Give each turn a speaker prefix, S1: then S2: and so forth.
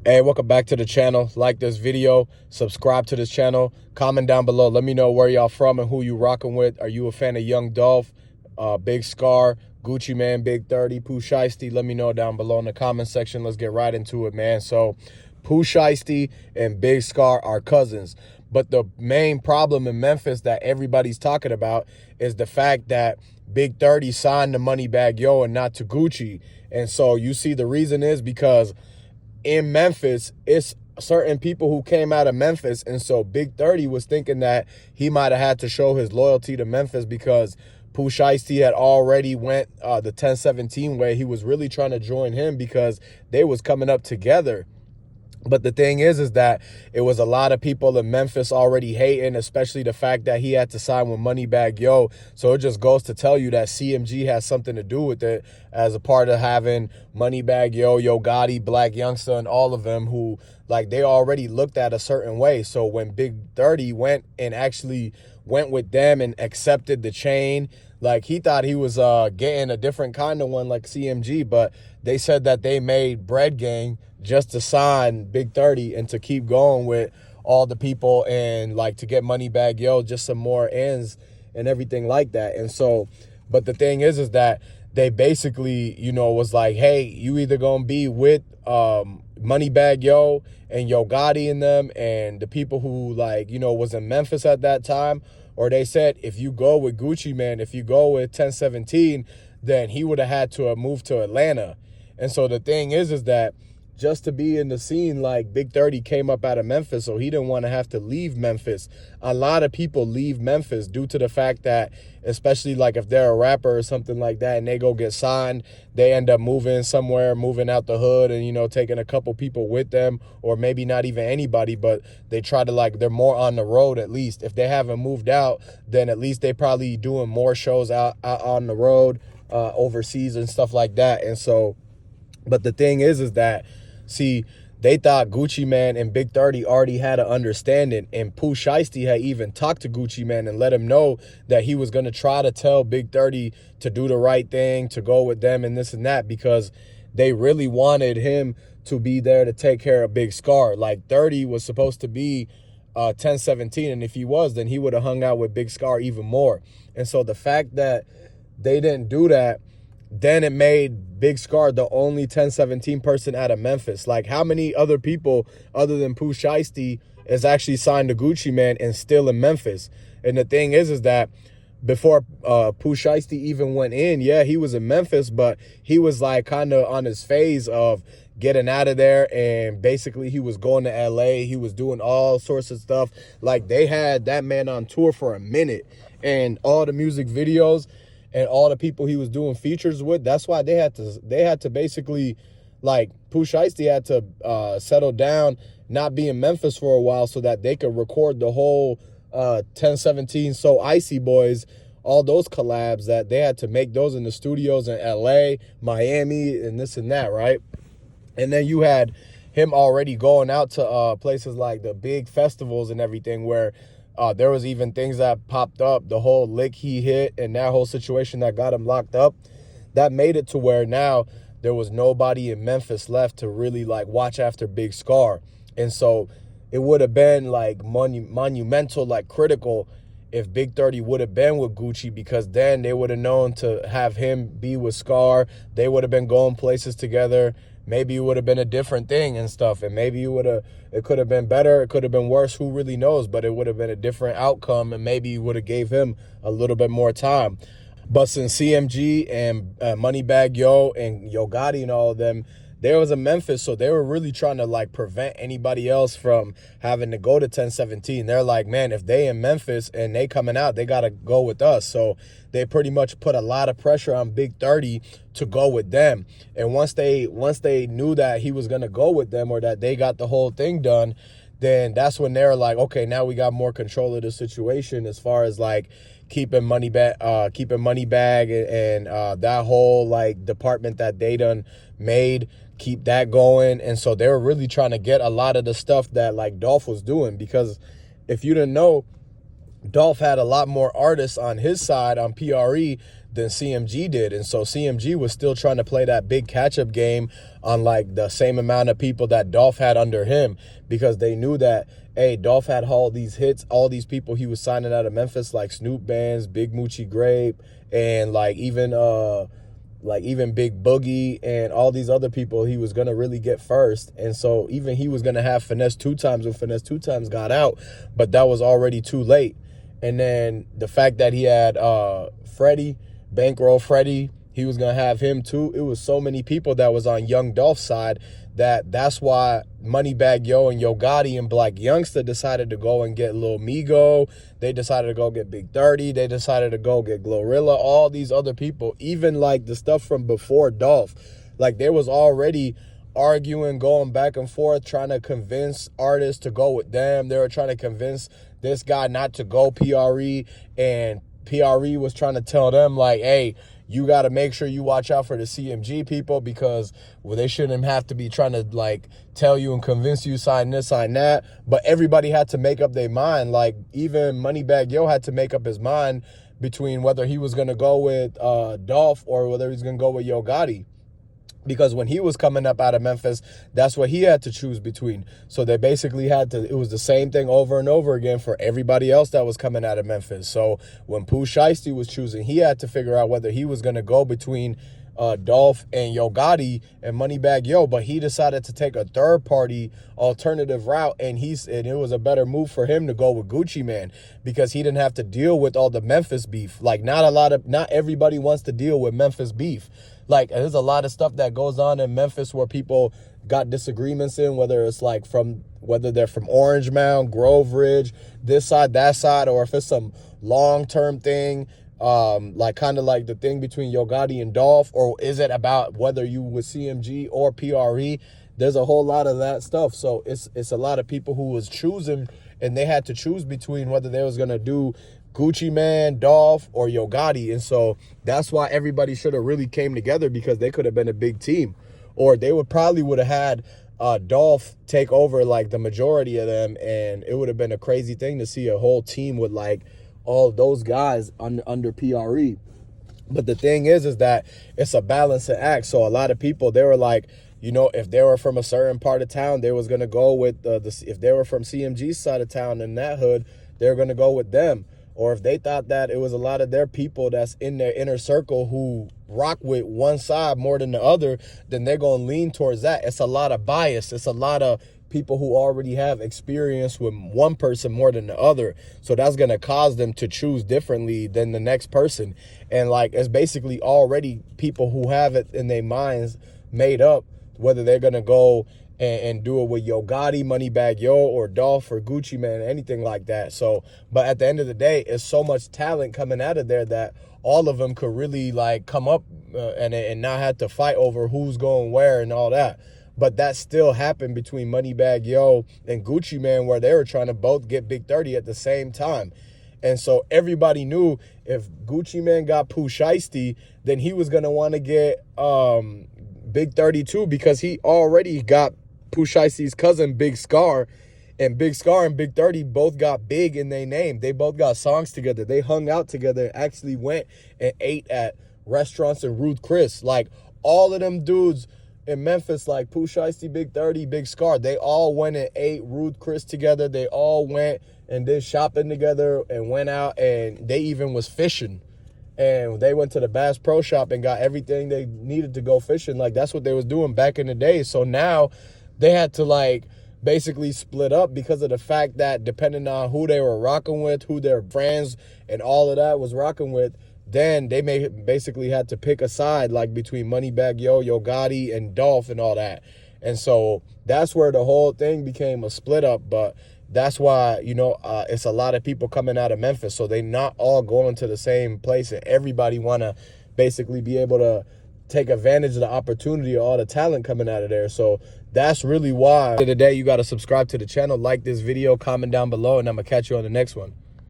S1: Hey, welcome back to the channel. Like this video, subscribe to this channel, comment down below. Let me know where y'all from and who you rocking with. Are you a fan of Young Dolph, Big Scarr, Guccimane, Big30, Pooh Shiesty? Let me know down below in the comment section. Let's get right into it, man. So Pooh Shiesty and Big Scarr are cousins. But the main problem in Memphis that everybody's talking about is the fact that Big30 signed to Moneybagyo and not to Gucci. And so you see the reason is because in Memphis, it's certain people who came out of Memphis, and so Big30 was thinking that he might have had to show his loyalty to Memphis because Pooh Shiesty had already went the 1017 way. He was really trying to join him because they was coming up together. But the thing is that it was a lot of people in Memphis already hating, especially the fact that he had to sign with Moneybagyo. So it just goes to tell you that CMG has something to do with it as a part of having Moneybagyo, Yogotti, Black Youngsta, and all of them who, like, they already looked at a certain way. So when Big30 went and actually went with them and accepted the chain, like, he thought he was getting a different kind of one like CMG, but they said that they made Bread Gang just to sign Big30 and to keep going with all the people and, like, to get Moneybagyo, just some more ends and everything like that. And so, but the thing is that they basically, you know, was like, hey, you either gonna be with Moneybagyo and Yogotti and them and the people who, like, you know, was in Memphis at that time, or they said if you go with Guccimane, if you go with 1017, then he would have had to have moved to Atlanta. And so the thing is that just to be in the scene, like, Big30 came up out of Memphis, so he didn't want to have to leave Memphis. A lot of people leave Memphis due to the fact that, especially like if they're a rapper or something like that and they go get signed, they end up moving somewhere, moving out the hood and, you know, taking a couple people with them, or maybe not even anybody, but they try to, like, they're more on the road at least. If they haven't moved out, then at least they probably doing more shows out on the road, overseas and stuff like that. And so, but the thing is that, see, they thought Guccimane and Big30 already had an understanding, and Pooh Shiesty had even talked to Guccimane and let him know that he was going to try to tell Big30 to do the right thing, to go with them and this and that, because they really wanted him to be there to take care of Big Scarr. Like, 30 was supposed to be 1017, and if he was, then he would have hung out with Big Scarr even more. And so the fact that they didn't do that, then it made Big Scarr the only 1017 person out of Memphis. Like, how many other people other than Pooh Shiesty is actually signed to Guccimane and still in Memphis? And the thing is that before Pooh Shiesty even went in, yeah, he was in Memphis, but he was, like, kind of on his phase of getting out of there, and basically he was going to LA. He was doing all sorts of stuff. Like, they had that man on tour for a minute, and all the music videos and all the people he was doing features with, that's why they had to basically, like, Pooh Shiesty had to settle down, not be in Memphis for a while so that they could record the whole 1017 So Icy Boys, all those collabs that they had to make those in the studios in LA, Miami, and this and that, right? And then you had him already going out to places like the big festivals and everything where there was even things that popped up, the whole lick he hit and that whole situation that got him locked up, that made it to where now there was nobody in Memphis left to really, like, watch after Big Scarr. And so it would have been, like, monumental, like, critical if Big30 would have been with Gucci, because then they would have known to have him be with Scarr. They would have been going places together. Maybe it would have been a different thing and stuff, and maybe it could have been better, it could have been worse, who really knows, but it would have been a different outcome, and maybe you would have gave him a little bit more time. But since CMG and Moneybagyo and Yogotti and all of them, they was in Memphis, so they were really trying to, like, prevent anybody else from having to go to 1017. They're like, man, if they in Memphis and they coming out, they got to go with us. So they pretty much put a lot of pressure on Big30 to go with them. And once they knew that he was going to go with them, or that they got the whole thing done, then that's when they're like, okay, now we got more control of the situation as far as, like, keeping Moneybagg and that whole, like, department that they done made, keep that going. And so they were really trying to get a lot of the stuff that, like, Dolph was doing, because if you didn't know, Dolph had a lot more artists on his side on PRE than CMG did. And so CMG was still trying to play that big catch-up game on like the same amount of people that Dolph had under him, because they knew that, hey, Dolph had all these hits, all these people he was signing out of Memphis, like Snoop Bands, Big Moochie Grape, and like even Big Boogie and all these other people he was going to really get first. And so even he was going to have Finesse 2 times when Finesse 2 times got out, but that was already too late. And then the fact that he had Freddie, Bankroll Freddie, he was going to have him too. It was so many people that was on Young Dolph's side that's why Moneybagyo and Yogotti and Black Youngsta decided to go and get Lil Migo. They decided to go get Big30. They decided to go get Glorilla, all these other people, even like the stuff from before Dolph. Like there was already arguing, going back and forth, trying to convince artists to go with them. They were trying to convince this guy not to go PRE, and PRE was trying to tell them like, hey, you got to make sure you watch out for the CMG people, because they shouldn't have to be trying to like tell you and convince you sign this, sign that. But everybody had to make up their mind. Like even Moneybagyo had to make up his mind between whether he was going to go with Dolph or whether he's going to go with Yogotti. Because when he was coming up out of Memphis, that's what he had to choose between. So they basically had to, it was the same thing over and over again for everybody else that was coming out of Memphis. So when Pooh Shiesty was choosing, he had to figure out whether he was going to go between Dolph and Yogotti and Moneybagyo, but he decided to take a third-party alternative route, and it was a better move for him to go with Guccimane, because he didn't have to deal with all the Memphis beef. Like not everybody wants to deal with Memphis beef. Like there's a lot of stuff that goes on in Memphis where people got disagreements in, whether they're from Orange Mound, Grove Ridge, this side, that side, or if it's some long-term thing, like kind of like the thing between Yogotti and Dolph, or is it about whether you with CMG or PRE? There's a whole lot of that stuff. So it's a lot of people who was choosing, and they had to choose between whether they was gonna do Guccimane, Dolph, or Yogotti. And so that's why everybody should have really came together, because they could have been a big team, or they would have had Dolph take over like the majority of them, and it would have been a crazy thing to see a whole team with like all those guys under PRE. But the thing is that it's a balancing act. So a lot of people, they were like, you know, if they were from a certain part of town, they was going to go with if they were from CMG's side of town in that hood, they were going to go with them. Or if they thought that it was a lot of their people that's in their inner circle who rock with one side more than the other, then they're going to lean towards that. It's a lot of bias. It's a lot of people who already have experience with one person more than the other. So that's going to cause them to choose differently than the next person. And like, it's basically already people who have it in their minds made up, whether they're going to go and do it with Yogotti, Moneybagyo, or Dolph, or Guccimane, anything like that. So, but at the end of the day, it's so much talent coming out of there that all of them could really like come up and not have to fight over who's going where and all that. But that still happened between Moneybagyo and Guccimane, where they were trying to both get Big30 at the same time. And so everybody knew if Guccimane got Pooh Shiesty, then he was going to want to get Big30 too, because he already got Pooh Shiesty's cousin, Big Scarr, and Big Scarr and Big30 both got big in their name. They both got songs together. They hung out together, actually went and ate at restaurants in Ruth Chris. Like all of them dudes in Memphis, like Pooh Shiesty, Big30, Big Scarr, they all went and ate Ruth Chris together. They all went and did shopping together and went out, and they even was fishing. And they went to the Bass Pro Shop and got everything they needed to go fishing. Like that's what they was doing back in the day. So now they had to like basically split up because of the fact that depending on who they were rocking with, who their friends and all of that was rocking with, then they basically had to pick a side, like between Moneybagyo, Yogotti, and Dolph and all that. And so that's where the whole thing became a split up. But that's why, you know, it's a lot of people coming out of Memphis. So they not all going to the same place, and everybody want to basically be able to take advantage of the opportunity of all the talent coming out of there. So that's really why today you got to subscribe to the channel, like this video, comment down below, and I'm going to catch you on the next one.